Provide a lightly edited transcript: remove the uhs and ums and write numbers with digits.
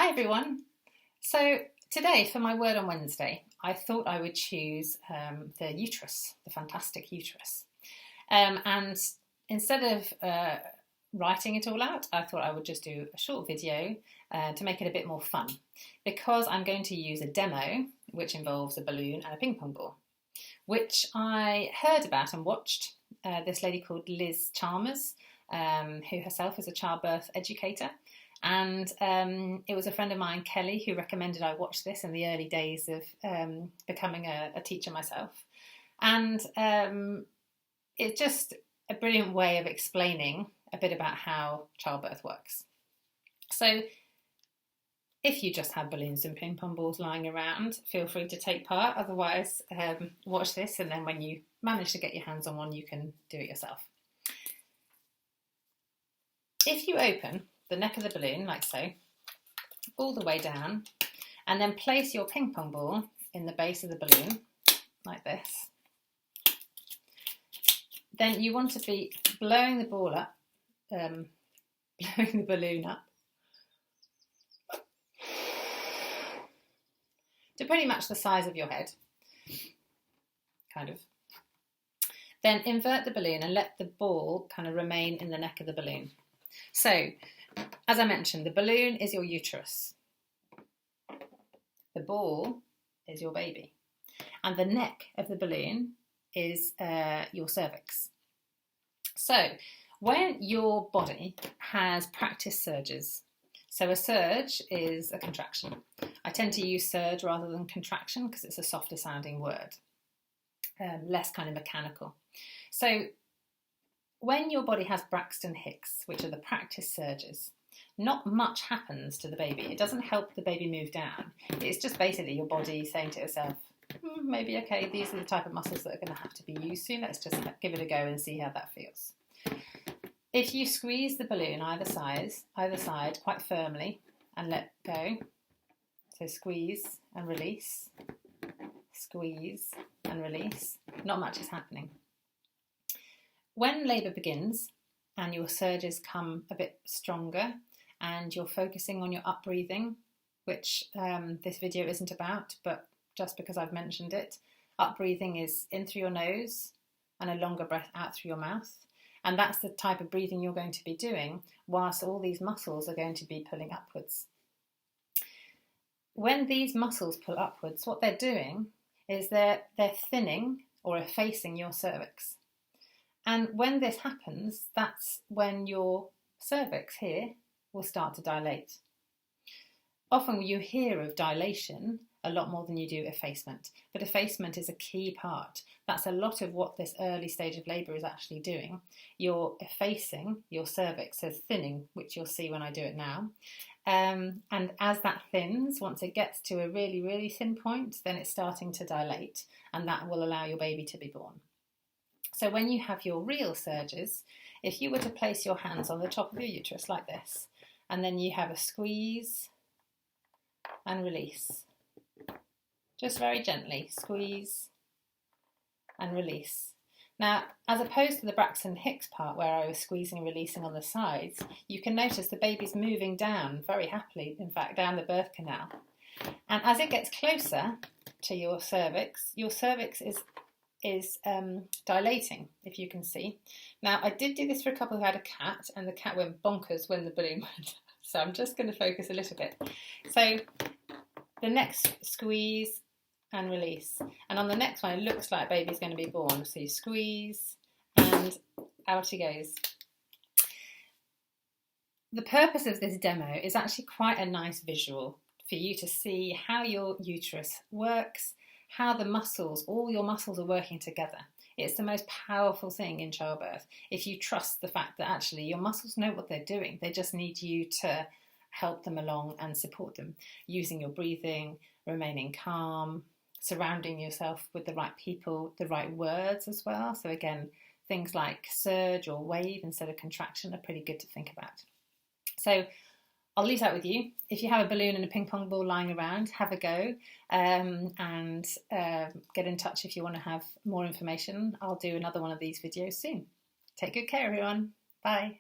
Hi everyone. So today for my word on Wednesday, I thought I would choose the uterus, the fantastic uterus. And instead of writing it all out, I thought I would just do a short video to make it a bit more fun, because I'm going to use a demo which involves a balloon and a ping pong ball, which I heard about and watched this lady called Liz Chalmers, who herself is a childbirth educator. And it was a friend of mine, Kelly, who recommended I watch this in the early days of becoming a teacher myself. And it's just a brilliant way of explaining a bit about how childbirth works. So if you just have balloons and ping pong balls lying around, feel free to take part. Otherwise, watch this, and then when you manage to get your hands on one, you can do it yourself. If you open the neck of the balloon, like so, all the way down, and then place your ping pong ball in the base of the balloon, like this, then you want to be blowing the ball up, blowing the balloon up, to pretty much the size of your head, kind of. Then invert the balloon and let the ball kind of remain in the neck of the balloon. So, as I mentioned, the balloon is your uterus. The ball is your baby. And the neck of the balloon is your cervix. So, when your body has practice surges, so a surge is a contraction. I tend to use surge rather than contraction because it's a softer sounding word, less kind of mechanical. So, when your body has Braxton Hicks, which are the practice surges, not much happens to the baby. It doesn't help the baby move down. It's just basically your body saying to itself, maybe, okay, these are the type of muscles that are going to have to be used soon. Let's just give it a go and see how that feels. If you squeeze the balloon either side quite firmly and let go, so squeeze and release, not much is happening. When labour begins and your surges come a bit stronger and you're focusing on your up-breathing, which this video isn't about, but just because I've mentioned it, up-breathing is in through your nose and a longer breath out through your mouth. And that's the type of breathing you're going to be doing whilst all these muscles are going to be pulling upwards. When these muscles pull upwards, what they're doing is they're thinning or effacing your cervix. And when this happens, that's when your cervix here will start to dilate. Often you hear of dilation a lot more than you do effacement, but effacement is a key part. That's a lot of what this early stage of labour is actually doing. You're effacing your cervix, so thinning, which you'll see when I do it now. And as that thins, once it gets to a really, really thin point, then it's starting to dilate, and that will allow your baby to be born. So when you have your real surges, if you were to place your hands on the top of your uterus like this, and then you have a squeeze and release, just very gently, squeeze and release. Now, as opposed to the Braxton Hicks part where I was squeezing and releasing on the sides, you can notice the baby's moving down very happily, in fact, down the birth canal. And as it gets closer to your cervix is dilating, if you can see. Now, I did do this for a couple who had a cat, and the cat went bonkers when the balloon went. So I'm just going to focus a little bit. So the next squeeze and release. And on the next one, it looks like baby's going to be born. So you squeeze and out he goes. The purpose of this demo is actually quite a nice visual for you to see how your uterus works, how the muscles, all your muscles are working together. It's the most powerful thing in childbirth. If you trust the fact that actually your muscles know what they're doing, they just need you to help them along and support them, using your breathing, remaining calm, surrounding yourself with the right people, the right words as well. So again, things like surge or wave instead of contraction are pretty good to think about. So I'll leave that with you. If you have a balloon and a ping pong ball lying around, have a go and get in touch if you want to have more information. I'll do another one of these videos soon. Take good care, everyone. Bye.